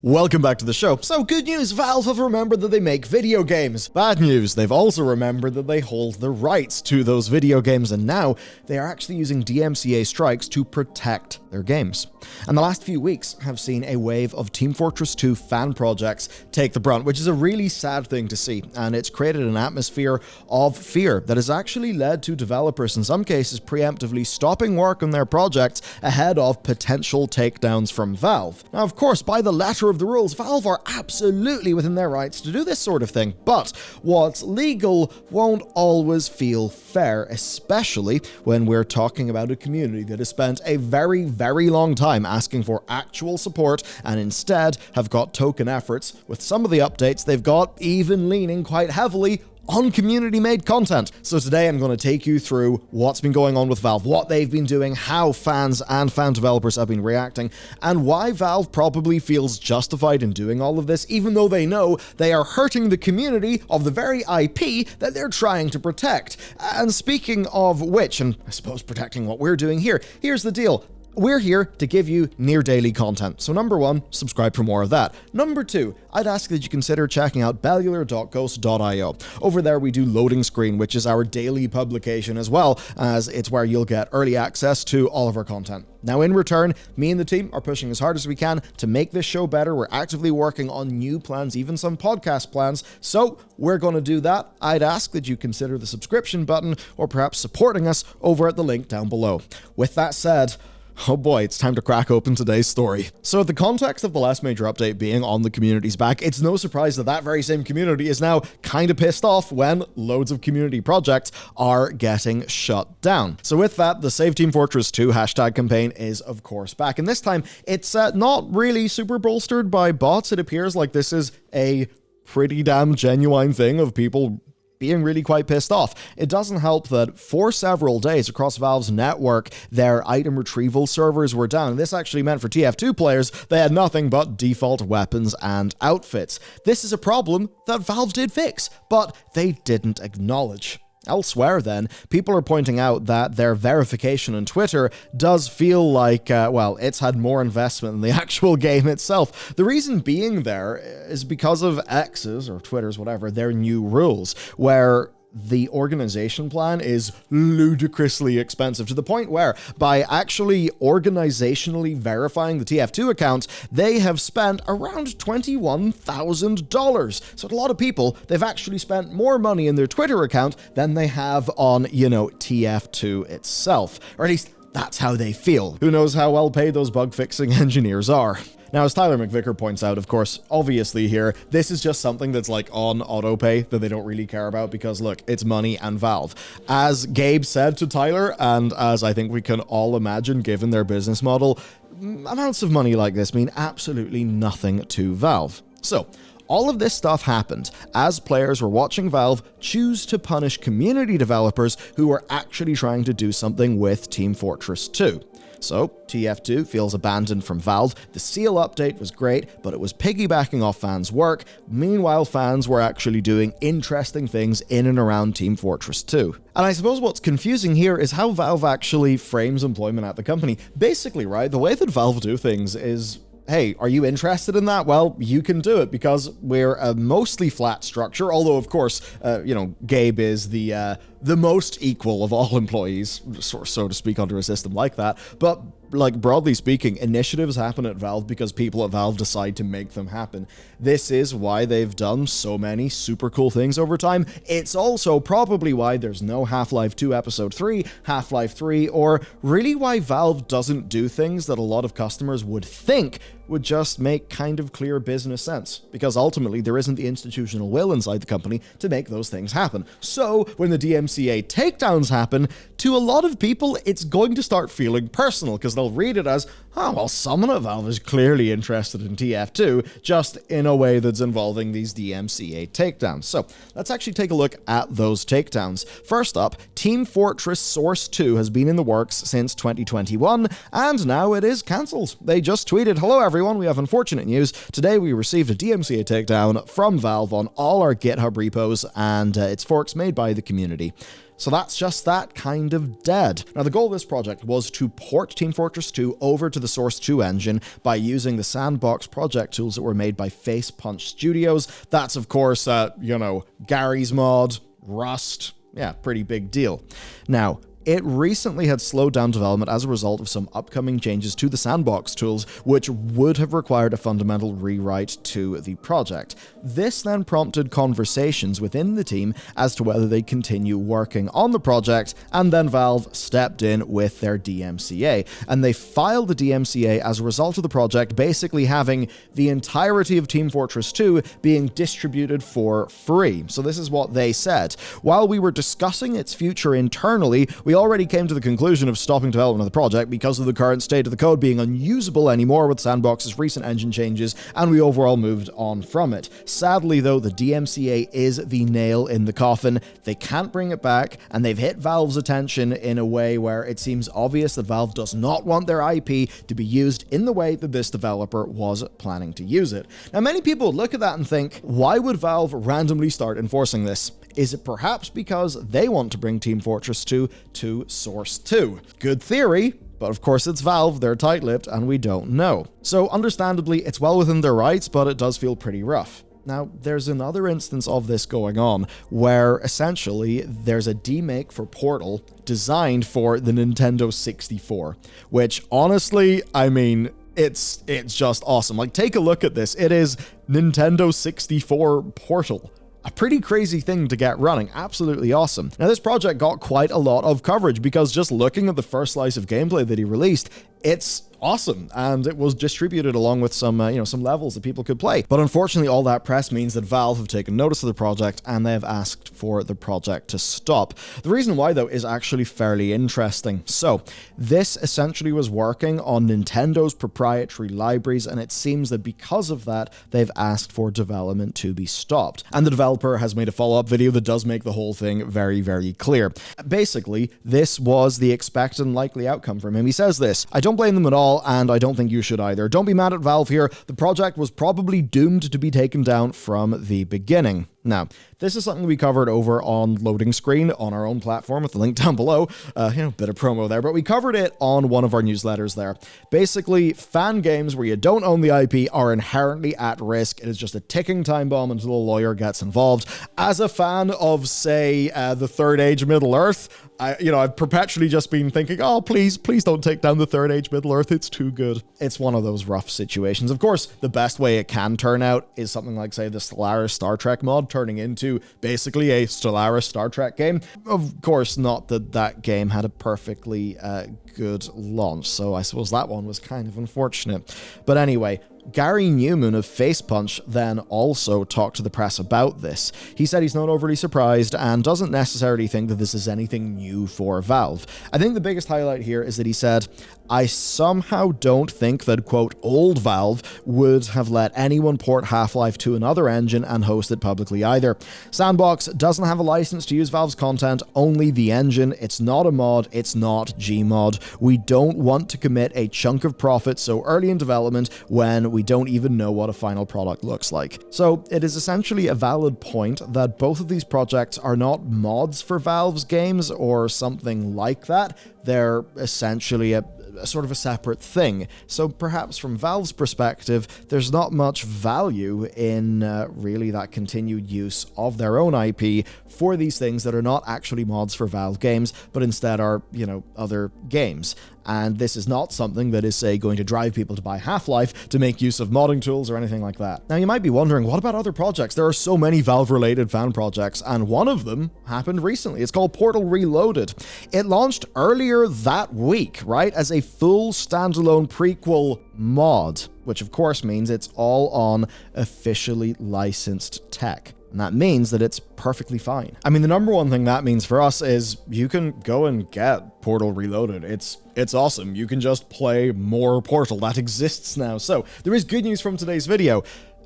Welcome back to the show. So, good news, Valve have remembered that they make video games. Bad news, they've also remembered that they hold the rights to those video games, and now they are actually using DMCA strikes to protect their games. And the last few weeks have seen a wave of Team Fortress 2 fan projects take the brunt, which is a really sad thing to see, and it's created an atmosphere of fear that has actually led to developers, in some cases, preemptively stopping work on their projects ahead of potential takedowns from Valve. Now, of course, by the letter of the rules, Valve are absolutely within their rights to do this sort of thing, but what's legal won't always feel fair, especially when we're talking about a community that has spent a very, very long time asking for actual support and instead have got token efforts. With some of the updates they've got even leaning quite heavily on community-made content. So today I'm going to take you through what's been going on with Valve, what they've been doing, how fans and fan developers have been reacting, and why Valve probably feels justified in doing all of this, even though they know they are hurting the community of the very IP that they're trying to protect. And speaking of which, and I suppose protecting what we're doing here, here's the deal. We're here to give you near-daily content. So number one, subscribe for more of that. Number two, I'd ask that you consider checking out bellular.ghost.io. Over there we do Loading Screen, which is our daily publication, as well as it's where you'll get early access to all of our content. Now in return, me and the team are pushing as hard as we can to make this show better. We're actively working on new plans, even some podcast plans. So we're going to do that. I'd ask that you consider the subscription button or perhaps supporting us over at the link down below. With that said, oh boy, it's time to crack open today's story. So the context of the last major update being on the community's back, it's no surprise that that very same community is now kind of pissed off when loads of community projects are getting shut down. So with that, the Save Team Fortress 2 hashtag campaign is of course back. And this time, it's not really super bolstered by bots. It appears like this is a pretty damn genuine thing of people being really quite pissed off. It doesn't help that for several days across Valve's network, their item retrieval servers were down. This actually meant for TF2 players, they had nothing but default weapons and outfits. This is a problem that Valve did fix, but they didn't acknowledge. Elsewhere then, people are pointing out that their verification on Twitter does feel like, well, it's had more investment than the actual game itself. The reason being there is because of X's, or Twitter's, whatever, their new rules, where the organization plan is ludicrously expensive, to the point where, by actually organizationally verifying the TF2 account, they have spent around $21,000. So to a lot of people, they've actually spent more money in their Twitter account than they have on, TF2 itself. Or at least that's how they feel. Who knows how well paid those bug-fixing engineers are. Now, as Tyler McVicker points out, of course, obviously here, this is just something that's like on autopay that they don't really care about because, look, it's money and Valve. As Gabe said to Tyler, and as I think we can all imagine given their business model, amounts of money like this mean absolutely nothing to Valve. So, all of this stuff happened as players were watching Valve choose to punish community developers who were actually trying to do something with Team Fortress 2. So, TF2 feels abandoned from Valve. The Seal update was great, but it was piggybacking off fans' work. Meanwhile, fans were actually doing interesting things in and around Team Fortress 2. And I suppose what's confusing here is how Valve actually frames employment at the company. Basically, right, the way that Valve do things is, hey, are you interested in that? Well, you can do it because we're a mostly flat structure, although of course, Gabe is the most equal of all employees, so to speak, under a system like that. But like broadly speaking, initiatives happen at Valve because people at Valve decide to make them happen. This is why they've done so many super cool things over time. It's also probably why there's no Half-Life 2 Episode 3, Half-Life 3, or really why Valve doesn't do things that a lot of customers would think would just make kind of clear business sense, because ultimately there isn't the institutional will inside the company to make those things happen. So when the DMCA takedowns happen, to a lot of people it's going to start feeling personal, because they'll read it as, oh, well, someone at Valve is clearly interested in TF2, just in a way that's involving these DMCA takedowns. So let's actually take a look at those takedowns. First up, Team Fortress Source 2 has been in the works since 2021, and now it is cancelled. They just tweeted, hello everyone, we have unfortunate news. Today we received a DMCA takedown from Valve on all our GitHub repos and its forks made by the community. So that's just that kind of dead. Now, the goal of this project was to port Team Fortress 2 over to the Source 2 engine by using the sandbox project tools that were made by Face Punch Studios. That's, of course, Gary's mod, Rust. Yeah, pretty big deal. Now, it recently had slowed down development as a result of some upcoming changes to the sandbox tools, which would have required a fundamental rewrite to the project. This then prompted conversations within the team as to whether they continue working on the project, and then Valve stepped in with their DMCA. And they filed the DMCA as a result of the project basically having the entirety of Team Fortress 2 being distributed for free. So this is what they said. While we were discussing its future internally, we already came to the conclusion of stopping development of the project because of the current state of the code being unusable anymore with Sandbox's recent engine changes, and we overall moved on from it. Sadly, though, the DMCA is the nail in the coffin. They can't bring it back, and they've hit Valve's attention in a way where it seems obvious that Valve does not want their IP to be used in the way that this developer was planning to use it. Now, many people look at that and think, why would Valve randomly start enforcing this? Is it perhaps because they want to bring Team Fortress 2 to Source 2? Good theory, but of course it's Valve, they're tight-lipped, and we don't know. So understandably, it's well within their rights, but it does feel pretty rough. Now, there's another instance of this going on where essentially there's a demake for Portal designed for the Nintendo 64, which honestly, I mean, it's just awesome. Like, take a look at this. It is Nintendo 64 Portal. A pretty crazy thing to get running. Absolutely awesome. Now, this project got quite a lot of coverage because just looking at the first slice of gameplay that he released, it's awesome, and it was distributed along with some levels that people could play. But unfortunately, all that press means that Valve have taken notice of the project and they have asked for the project to stop. The reason why, though, is actually fairly interesting. So, this essentially was working on Nintendo's proprietary libraries, and it seems that because of that, they've asked for development to be stopped. And the developer has made a follow-up video that does make the whole thing very, very clear. Basically, this was the expected and likely outcome from him. He says this: "I don't blame them at all, and I don't think you should either. Don't be mad at Valve here. The project was probably doomed to be taken down from the beginning." Now, this is something we covered over on Loading Screen on our own platform with the link down below. Bit of promo there, but we covered it on one of our newsletters there. Basically, fan games where you don't own the IP are inherently at risk. It is just a ticking time bomb until a lawyer gets involved. As a fan of, say, the Third Age Middle-earth, I've perpetually just been thinking, oh, please don't take down the Third Age Middle-earth. It's too good. It's one of those rough situations. Of course, the best way it can turn out is something like, say, the Stellaris Star Trek mod turning into basically a Stellaris Star Trek game. Of course, not that that game had a perfectly good launch, so I suppose that one was kind of unfortunate. But anyway, Gary Newman of Face Punch then also talked to the press about this. He said he's not overly surprised and doesn't necessarily think that this is anything new for Valve. I think the biggest highlight here is that he said, "I somehow don't think that, quote, old Valve would have let anyone port Half-Life to another engine and host it publicly either. Sandbox doesn't have a license to use Valve's content, only the engine. It's not a mod, it's not Gmod. We don't want to commit a chunk of profit so early in development when we don't even know what a final product looks like." So it is essentially a valid point that both of these projects are not mods for Valve's games or something like that. They're essentially a sort of a separate thing. So perhaps from Valve's perspective, there's not much value in really that continued use of their own IP for these things that are not actually mods for Valve games, but instead are, other games. And this is not something that is, say, going to drive people to buy Half-Life to make use of modding tools or anything like that. Now, you might be wondering, what about other projects? There are so many Valve-related fan projects, and one of them happened recently. It's called Portal Reloaded. It launched earlier that week, right, as a full standalone prequel mod, which of course means it's all on officially licensed tech. And that means that it's perfectly fine. I mean, the number one thing that means for us is you can go and get Portal Reloaded. It's awesome. You can just play more Portal. That exists now. So there is good news from today's video.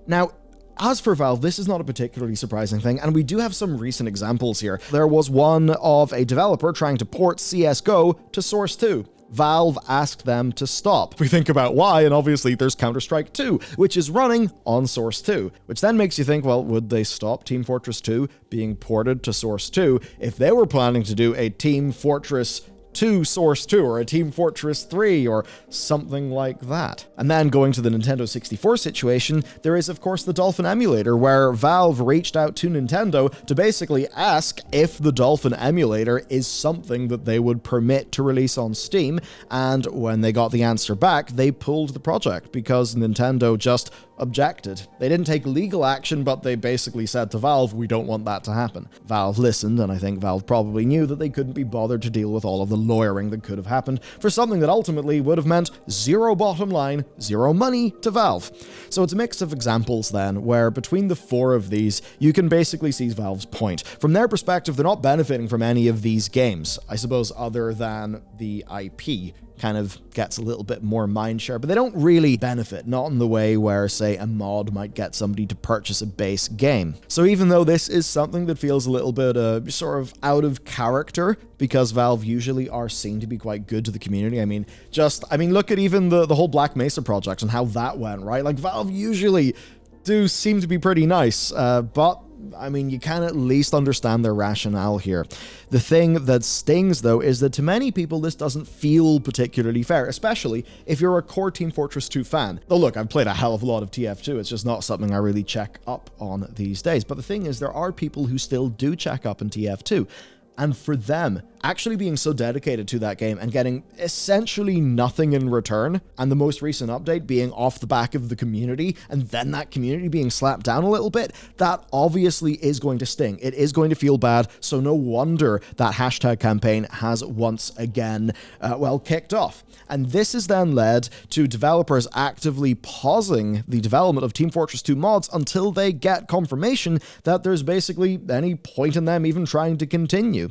Now, as for Valve, this is not a particularly surprising thing, and we do have some recent examples here. There was one of a developer trying to port CSGO to Source 2. Valve asked them to stop. We think about why, and obviously there's Counter-Strike 2, which is running on Source 2, which then makes you think, well, would they stop Team Fortress 2 being ported to Source 2 if they were planning to do a Team Fortress 2 Source 2 or a Team Fortress 3 or something like that? And then going to the Nintendo 64 situation, there is of course the Dolphin emulator, where Valve reached out to Nintendo to basically ask if the Dolphin emulator is something that they would permit to release on Steam, and when they got the answer back, they pulled the project because Nintendo just objected. They didn't take legal action, but they basically said to Valve, we don't want that to happen. Valve listened, and I think Valve probably knew that they couldn't be bothered to deal with all of the lawyering that could have happened for something that ultimately would have meant zero bottom line, zero money to Valve. So it's a mix of examples then, where between the four of these, you can basically see Valve's point. From their perspective, they're not benefiting from any of these games, I suppose, other than the IP kind of gets a little bit more mindshare, but they don't really benefit, not in the way where, say, a mod might get somebody to purchase a base game. So even though this is something that feels a little bit sort of out of character, because Valve usually are seen to be quite good to the community. I mean, look at even the whole Black Mesa project and how that went, right? Like, Valve usually do seem to be pretty nice, but I mean, you can at least understand their rationale here. The thing that stings, though, is that to many people, this doesn't feel particularly fair, especially if you're a core Team Fortress 2 fan. Though, look, I've played a hell of a lot of TF2. It's just not something I really check up on these days. But the thing is, there are people who still do check up on TF2. And for them, actually being so dedicated to that game and getting essentially nothing in return, and the most recent update being off the back of the community, and then that community being slapped down a little bit, that obviously is going to sting. It is going to feel bad, so no wonder that hashtag campaign has once again, kicked off. And this has then led to developers actively pausing the development of Team Fortress 2 mods until they get confirmation that there's basically any point in them even trying to continue.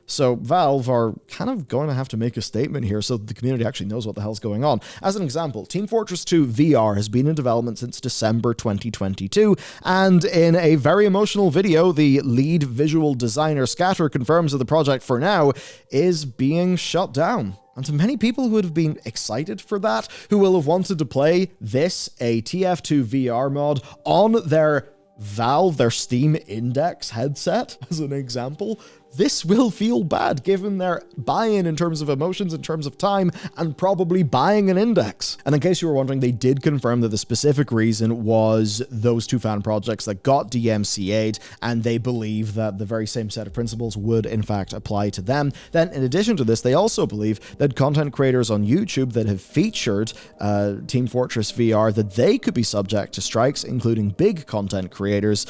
So Valve are kind of going to have to make a statement here so that the community actually knows what the hell's going on. As an example, Team Fortress 2 VR has been in development since December 2022, and in a very emotional video, the lead visual designer Scatter confirms that the project for now is being shut down. And to many people who would have been excited for that, who will have wanted to play this, a TF2 VR mod, on their Valve, their Steam Index headset, as an example, this will feel bad given their buy-in in terms of emotions, in terms of time, and probably buying an index. And in case you were wondering, they did confirm that the specific reason was those two fan projects that got DMCA'd, and they believe that the very same set of principles would in fact apply to them. Then in addition to this, they also believe that content creators on YouTube that have featured Team Fortress VR, that they could be subject to strikes, including big content creators,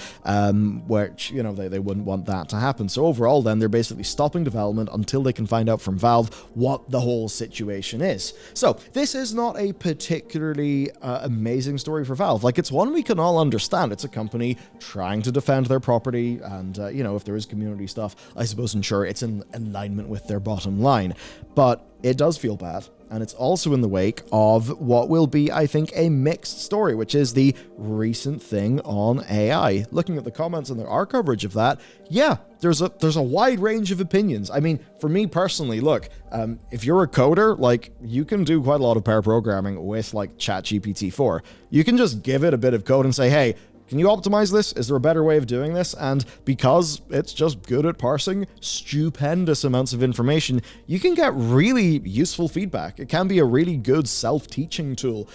which, you know, they wouldn't want that to happen. So overall then, they're basically stopping development until they can find out from Valve what the whole situation is. So this is not a particularly amazing story for Valve. Like, it's one we can all understand. It's a company trying to defend their property, and you know, if there is community stuff, I suppose ensure it's in alignment with their bottom line. But it does feel bad. And it's also in the wake of what will be, I think, a mixed story, which is the recent thing on AI. Looking at the comments and our coverage of that, yeah, there's a wide range of opinions. I mean, for me personally, look, if you're a coder, like, you can do quite a lot of pair programming with, like, ChatGPT 4. You can just give it a bit of code and say, hey, can you optimize this? Is there a better way of doing this? And because it's just good at parsing stupendous amounts of information, you can get really useful feedback. It can be a really good self-teaching tool,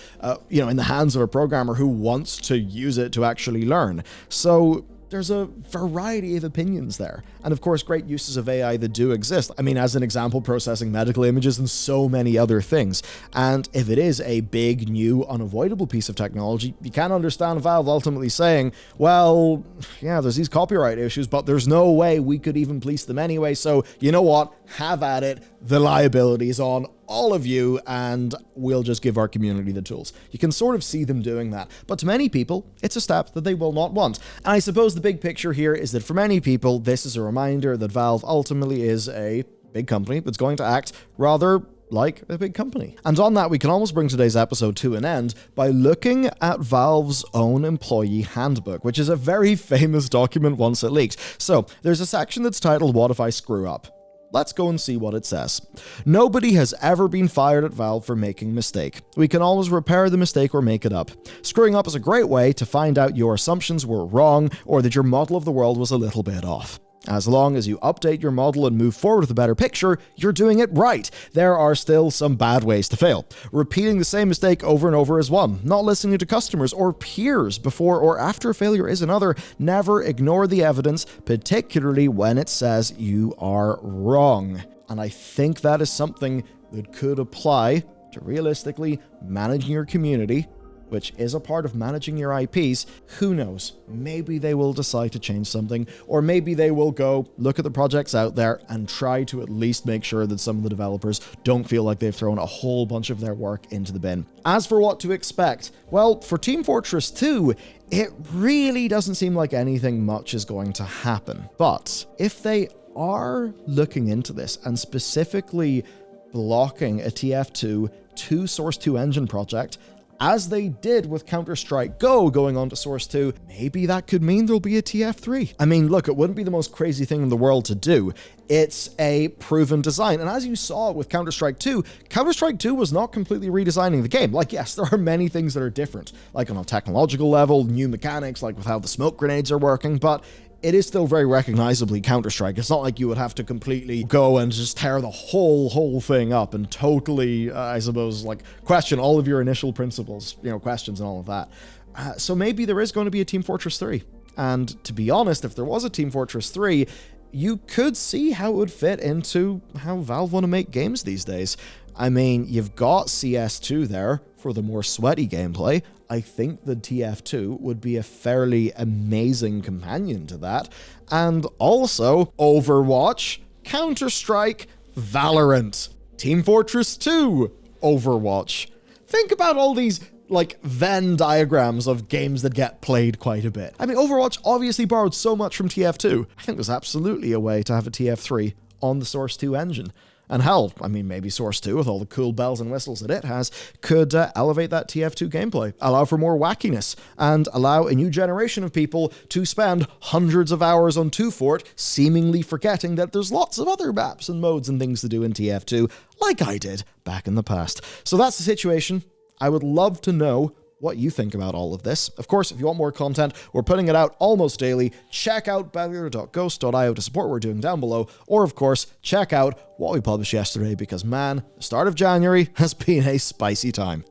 in the hands of a programmer who wants to use it to actually learn. So there's a variety of opinions there. And of course, great uses of AI that do exist. I mean, as an example, processing medical images and so many other things. And if it is a big, new, unavoidable piece of technology, you can understand Valve ultimately saying, well, yeah, there's these copyright issues, but there's no way we could even police them anyway. So you know what? Have at it. The liability is on all of you, and we'll just give our community the tools. You can sort of see them doing that, but to many people, it's a step that they will not want. And I suppose the big picture here is that for many people, this is a reminder that Valve ultimately is a big company that's going to act rather like a big company. And on that, we can almost bring today's episode to an end by looking at Valve's own employee handbook, which is a very famous document once it leaked. So there's a section that's titled, "What if I screw up?" Let's go and see what it says. Nobody has ever been fired at Valve for making a mistake. We can always repair the mistake or make it up. Screwing up is a great way to find out your assumptions were wrong or that your model of the world was a little bit off. As long as you update your model and move forward with a better picture, you're doing it right. There are still some bad ways to fail. Repeating the same mistake over and over is one. Not listening to customers or peers before or after a failure is another. Never ignore the evidence, particularly when it says you are wrong. And I think that is something that could apply to realistically managing your community, which is a part of managing your IPs. Who knows? Maybe they will decide to change something, or maybe they will go look at the projects out there and try to at least make sure that some of the developers don't feel like they've thrown a whole bunch of their work into the bin. As for what to expect, well, for Team Fortress 2, it really doesn't seem like anything much is going to happen. But if they are looking into this and specifically blocking a TF2 Source 2 engine project, as they did with Counter-Strike Go going on to Source 2, maybe that could mean there'll be a TF3. I mean, look, it wouldn't be the most crazy thing in the world to do. It's a proven design. And as you saw with Counter-Strike 2, Counter-Strike 2 was not completely redesigning the game. Like, yes, there are many things that are different, like on a technological level, new mechanics, like with how the smoke grenades are working, but it is still very recognizably Counter-Strike. It's not like you would have to completely go and just tear the whole thing up and totally, I suppose, like, question all of your initial principles, questions and all of that. So maybe there is going to be a Team Fortress 3. And to be honest, if there was a Team Fortress 3, you could see how it would fit into how Valve want to make games these days. I mean, you've got CS2 there for the more sweaty gameplay. I think the TF2 would be a fairly amazing companion to that. And also, Overwatch, Counter-Strike, Valorant, Team Fortress 2, Overwatch. Think about all these, like, Venn diagrams of games that get played quite a bit. I mean, Overwatch obviously borrowed so much from TF2. I think there's absolutely a way to have a TF3 on the Source 2 engine. And hell, I mean, maybe Source 2, with all the cool bells and whistles that it has, could elevate that TF2 gameplay, allow for more wackiness, and allow a new generation of people to spend hundreds of hours on 2 Fort, seemingly forgetting that there's lots of other maps and modes and things to do in TF2, like I did back in the past. So that's the situation. I would love to know what you think about all of this. Of course, if you want more content, we're putting it out almost daily. Check out bellular.ghost.io to support what we're doing down below, or of course, check out what we published yesterday because man, the start of January has been a spicy time.